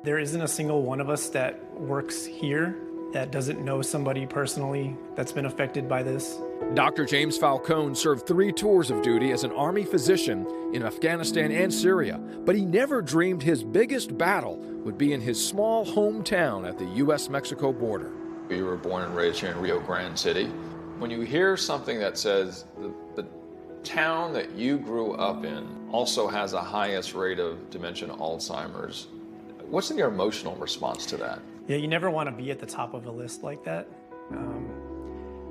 There isn't a single one of us that works here that doesn't know somebody personally that's been affected by this. Dr. James Falcone served 3 tours of duty as an Army physician in Afghanistan and Syria, but he never dreamed his biggest battle would be in his small hometown at the U.S.-Mexico border. You were born and raised here in Rio Grande City. When you hear something that says the town that you grew up in also has the highest rate of dementia and Alzheimer's, what's your emotional response to that? Yeah, you never want to be at the top of a list like that.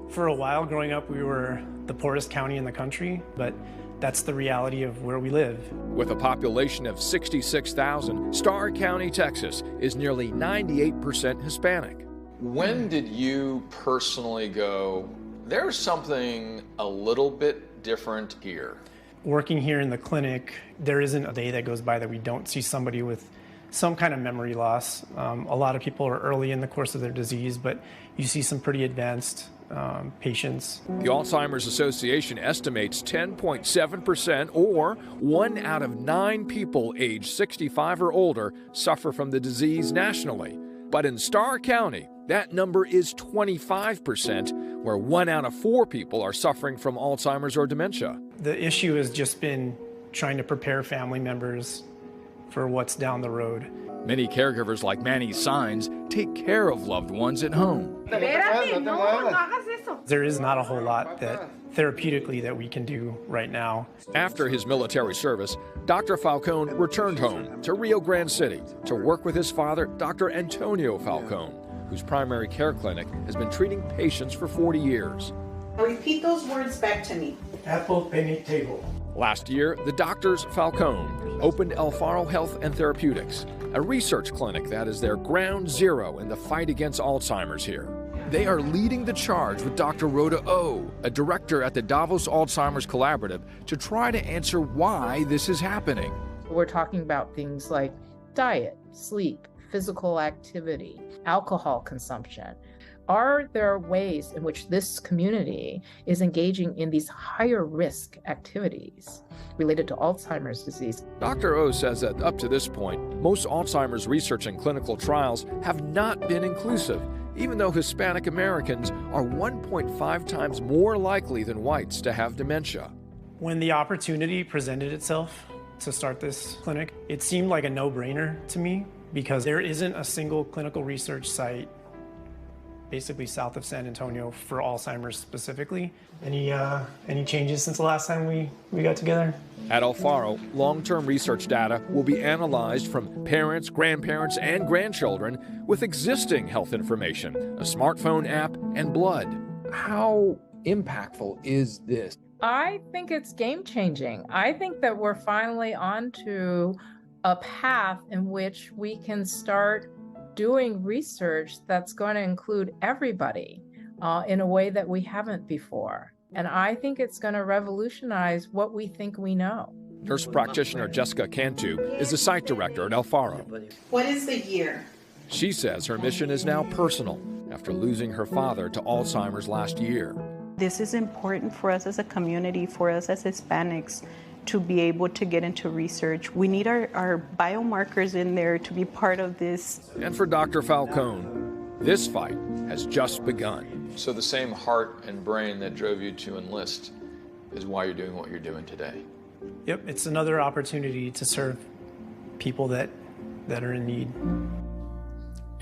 For a while growing up, we were the poorest county in the country, but that's the reality of where we live. With a population of 66,000, Starr County, Texas is nearly 98% Hispanic. When did you personally go, there's something a little bit different here? Working here in the clinic, there isn't a day that goes by that we don't see somebody with some kind of memory loss. A lot of people are early in the course of their disease, but you see some pretty advanced patients. The Alzheimer's Association estimates 10.7%, or 1 out of 9 people aged 65 or older, suffer from the disease nationally. But in Starr County, that number is 25%, where 1 out of 4 people are suffering from Alzheimer's or dementia. The issue has just been trying to prepare family members for what's down the road. Many caregivers like Manny Signs take care of loved ones at home. There is not a whole lot that therapeutically that we can do right now. After his military service, Dr. Falcone returned home to Rio Grande City to work with his father, Dr. Antonio Falcone, whose primary care clinic has been treating patients for 40 years. Repeat those words back to me. Apple penny table. Last year, the doctors Falcone opened Alfaro Health and Therapeutics, a research clinic that is their ground zero in the fight against Alzheimer's here. They are leading the charge with Dr. Rhoda Oh, a director at the Davos Alzheimer's Collaborative, to try to answer why this is happening. We're talking about things like diet, sleep, physical activity, alcohol consumption. Are there ways in which this community is engaging in these higher risk activities related to Alzheimer's disease? Dr. O says that up to this point, most Alzheimer's research and clinical trials have not been inclusive, even though Hispanic Americans are 1.5 times more likely than whites to have dementia. When the opportunity presented itself to start this clinic, it seemed like a no-brainer to me because there isn't a single clinical research site basically south of San Antonio for Alzheimer's specifically. Any changes since the last time we got together? At Alfaro, long-term research data will be analyzed from parents, grandparents, and grandchildren with existing health information, a smartphone app, and blood. How impactful is this? I think it's game-changing. I think that we're finally onto a path in which we can start doing research that's going to include everybody in a way that we haven't before. And I think it's going to revolutionize what we think we know. Nurse practitioner Jessica Cantu is the site director at Alfaro. What is the year? She says her mission is now personal after losing her father to Alzheimer's last year. This is important for us as a community, for us as Hispanics, to be able to get into research. We need our biomarkers in there to be part of this. And for Dr. Falcone, this fight has just begun. So the same heart and brain that drove you to enlist is why you're doing what you're doing today. Yep, it's another opportunity to serve people that are in need.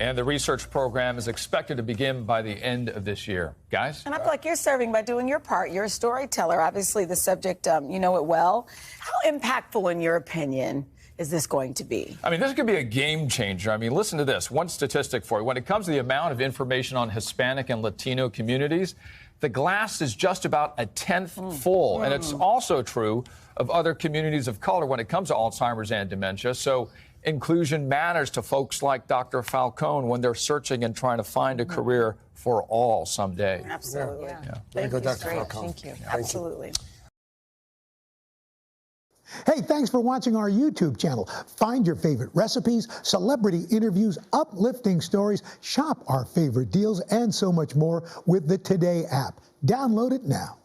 And the research program is expected to begin by the end of this year. Guys? And I feel like you're serving by doing your part. You're a storyteller. Obviously, the subject, you know it well. How impactful, in your opinion, is this going to be? I mean, this could be a game changer. I mean, listen to this. One statistic for you. When it comes to the amount of information on Hispanic and Latino communities, the glass is just about a tenth full. And it's also true of other communities of color when it comes to Alzheimer's and dementia. So inclusion matters to folks like Dr. Falcone when they're searching and trying to find a career for all someday. Absolutely. Yeah. Thank you, Dr. Falcone. Thank you. Yeah. Absolutely. Hey, thanks for watching our YouTube channel. Find your favorite recipes, celebrity interviews, uplifting stories, shop our favorite deals, and so much more with the Today app. Download it now.